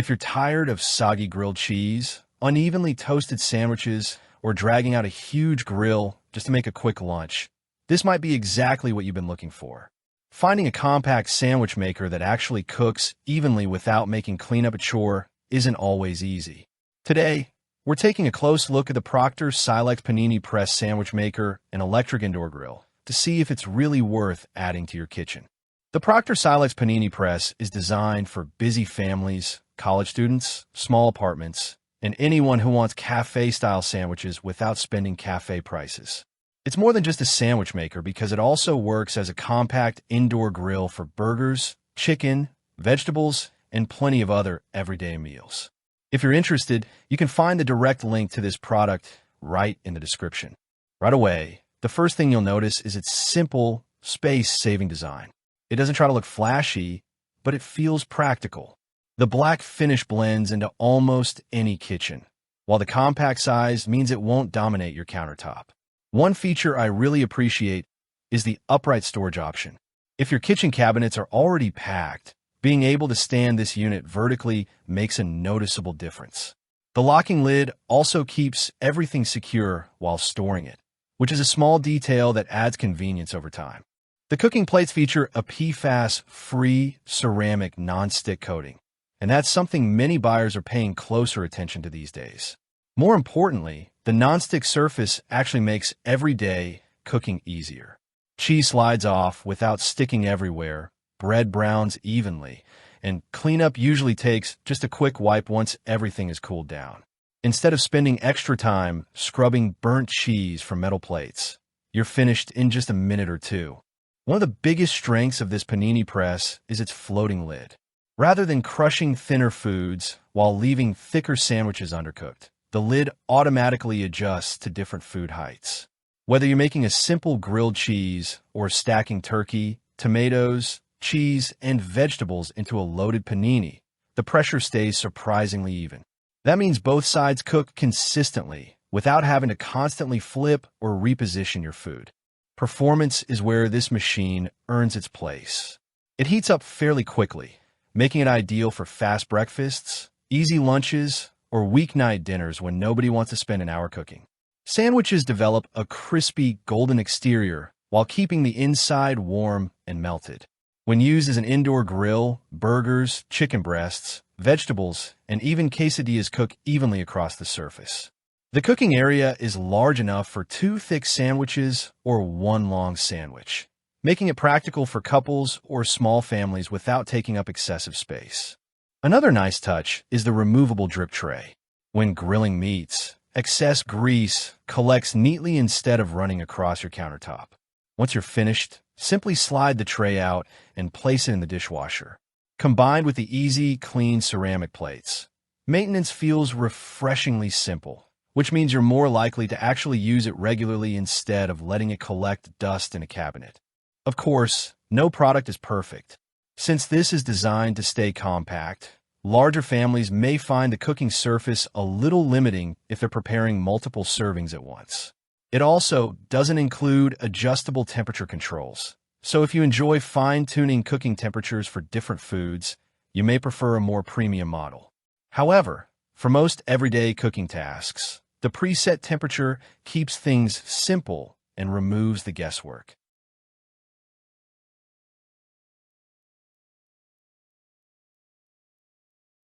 If you're tired of soggy grilled cheese, unevenly toasted sandwiches, or dragging out a huge grill just to make a quick lunch, this might be exactly what you've been looking for. Finding a compact sandwich maker that actually cooks evenly without making cleanup a chore isn't always easy. Today, we're taking a close look at the Mkysail Panini Press Sandwich Maker and Electric Indoor Grill to see if it's really worth adding to your kitchen. The Mkysail Panini Press is designed for busy families, college students, small apartments, and anyone who wants cafe-style sandwiches without spending cafe prices. It's more than just a sandwich maker because it also works as a compact indoor grill for burgers, chicken, vegetables, and plenty of other everyday meals. If you're interested, you can find the direct link to this product right in the description. Right away, the first thing you'll notice is its simple, space-saving design. It doesn't try to look flashy, but it feels practical. The black finish blends into almost any kitchen, while the compact size means it won't dominate your countertop. One feature I really appreciate is the upright storage option. If your kitchen cabinets are already packed, being able to stand this unit vertically makes a noticeable difference. The locking lid also keeps everything secure while storing it, which is a small detail that adds convenience over time. The cooking plates feature a PFAS-free ceramic non-stick coating, and that's something many buyers are paying closer attention to these days. More importantly, the non-stick surface actually makes everyday cooking easier. Cheese slides off without sticking everywhere, bread browns evenly, and cleanup usually takes just a quick wipe once everything is cooled down. Instead of spending extra time scrubbing burnt cheese from metal plates, you're finished in just a minute or two. One of the biggest strengths of this panini press is its floating lid. Rather than crushing thinner foods while leaving thicker sandwiches undercooked, the lid automatically adjusts to different food heights. Whether you're making a simple grilled cheese or stacking turkey, tomatoes, cheese, and vegetables into a loaded panini, the pressure stays surprisingly even. That means both sides cook consistently without having to constantly flip or reposition your food. Performance is where this machine earns its place. It heats up fairly quickly, making it ideal for fast breakfasts, easy lunches, or weeknight dinners when nobody wants to spend an hour cooking. Sandwiches develop a crispy golden exterior while keeping the inside warm and melted. When used as an indoor grill, burgers, chicken breasts, vegetables, and even quesadillas cook evenly across the surface. The cooking area is large enough for 2 thick sandwiches or 1 long sandwich, making it practical for couples or small families without taking up excessive space. Another nice touch is the removable drip tray. When grilling meats, excess grease collects neatly instead of running across your countertop. Once you're finished, simply slide the tray out and place it in the dishwasher. Combined with the easy, clean ceramic plates, maintenance feels refreshingly simple, which means you're more likely to actually use it regularly instead of letting it collect dust in a cabinet. Of course, no product is perfect. Since this is designed to stay compact, larger families may find the cooking surface a little limiting if they're preparing multiple servings at once. It also doesn't include adjustable temperature controls, so if you enjoy fine-tuning cooking temperatures for different foods, you may prefer a more premium model. However, for most everyday cooking tasks, the preset temperature keeps things simple and removes the guesswork.